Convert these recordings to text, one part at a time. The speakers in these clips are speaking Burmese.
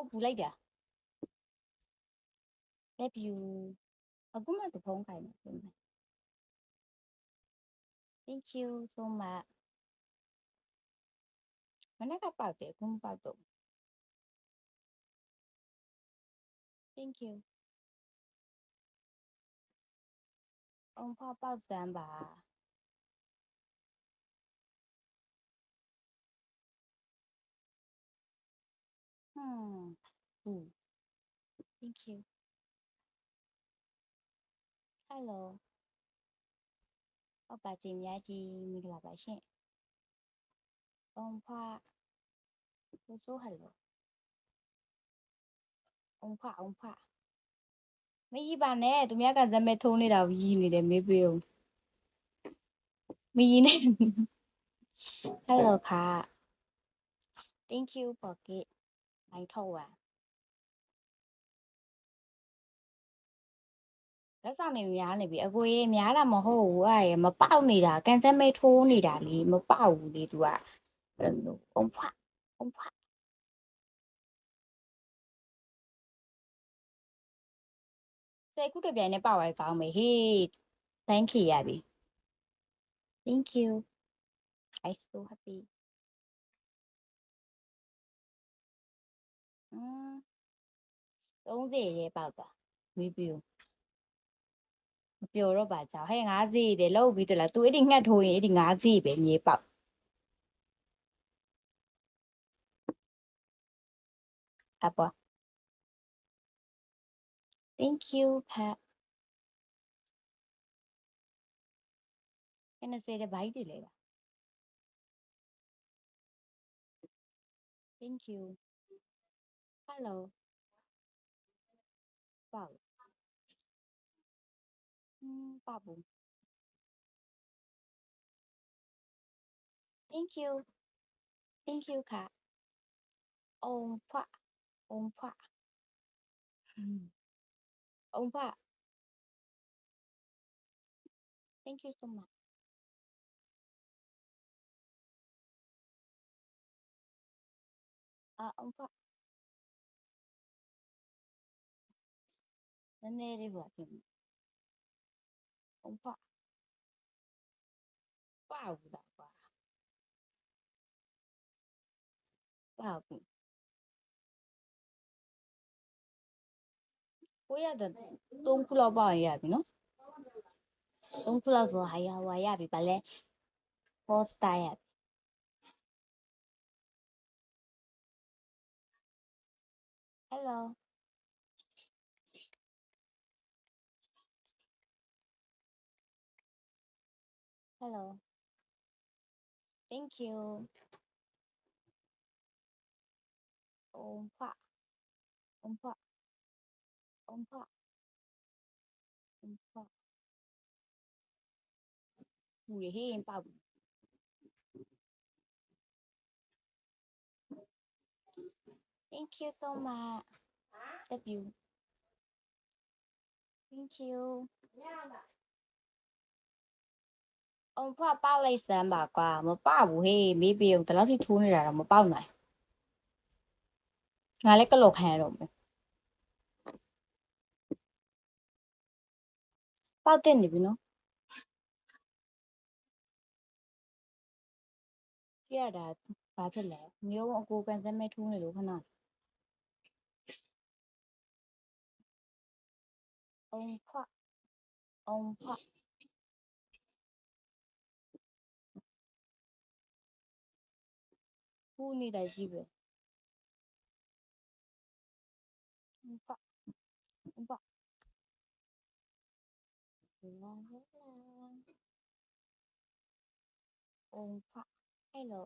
ဘူးလိုက်တာ Love you အခုမှတဖုံးခိုင်းတယ် Thank you so much မနေ့ကပေါက်တယ်အခုမပေါက်တော့ Thank you အောင်ဖပေါက်စမ်းပါThank you Hello ဟုတ်ပါကြည်များကြီးမင်္ဂလာပါရှင်အောင်ဖဆို Hello အောင်ဖမကြီးပါနဲ့သူများကဇမဲထုံးနေတာကိုရီးနေတယ်မေးပေးအောင်မရီးနဲ့ Hello ค่ะ Thank you for it မိုင်းထောက်ပါလက်ဆောင်နေများနေပြီအကိုရေများတာမဟုတ်ဘူးအဲ့ရမပေါက်နေတာကန်စက်မဲထိုးနေတာလေမပေါက်ဘူးလေသူကအဲ့လိုအောင်ဖ10ခုတပြိုင်နဲ့ပေါက်ရကောင်းမယ်ဟေး Thank you ရပြီ Thank you I so happy 30ရေပေါက်တာမီးပြူမပျော်တော့ပါကြောင်ဟဲ့50တယ်လောက်ပြီးတလား तू အဲ့ဒီငှက်ထိုးရင်အဲ့ဒီ50ပဲမြေပေါက်အပေါ် Thank you ဖက်90တဲ့ဘိုက်တွေလေပါ Thank you Hello ပေါက်ပေါက်ဘူး Thank you Thank you ค่ะအောင်ဖအောင်ဖအောင်ဖ Thank you so much အောင်ဖနည်းနည်းလေးဟိုပြင်အောင်ဖပေါက်ဘူးလားကွာပေါက်ဘူးကိုရတဲ့3ခုလောက်ပေါက်ရင်ရပြီနော်3ခုလောက်ဆိုဟာရဟွာရပြီဗာလဲ four star ရပြီ Hello Hello Thank you အောင်ဖအောင်ဖအောင်ဖအောင်ဖဘူးလေဟေးပေါက်ဘူး Thank you so much Love you Thank you အောင်ဖပေါက်လိုက်စမ်းပါကွာမပေါက်ဘူးဟေးမေးပေးအောင်ဒီလောက်ထိထိုးနေတာတော့မပေါက်နိုင်ငါလည်းကလော့ခံရတော့မယ်ပေါက်တက်နေပြီနော်ကြည့်ရတာဘာဖြစ်လဲမျိုးအကိုကန်စမဲထိုးနေလို့ခဏအောင်ဖအောင်ဖဖူးနေတာကြီးပဲအောင်ဖအောင်ဖအောင်ဖ Hello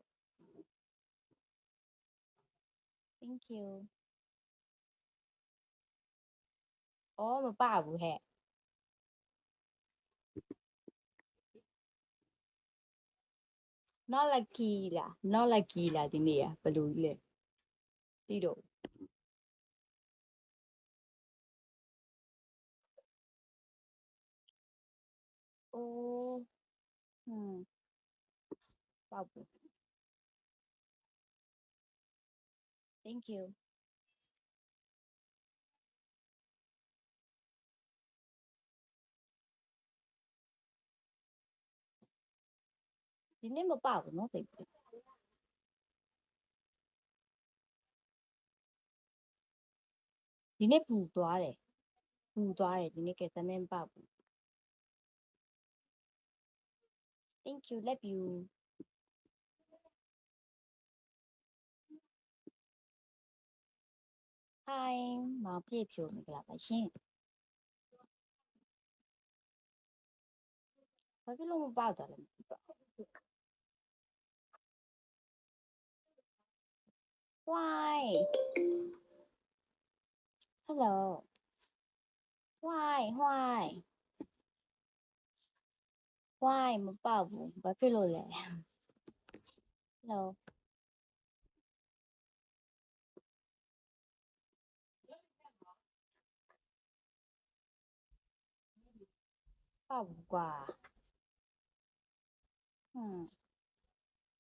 Thank you အော်မပဘူးဟဲ့ not lucky လား not lucky လားဒီနေ့ဘယ်လိုကြီးလဲသိတော့အိုးပေါက်ဘူး Thank you ဒီနေ့မပေါဘူးနော်သိပြီဒီနေ့ပူသွားတယ်ဒီနေ့ကသမင်းပေါဘူး thank you love you ဟိုင်းမောင်ပြည့်ဖြိုနေကြပါရှင်ဘာဖြစ်လို့မပေါတာလဲမသိပါ why hello why မပေါဘူးဘာဖြစ်လို့လဲ hello ပေါဘူးကွာ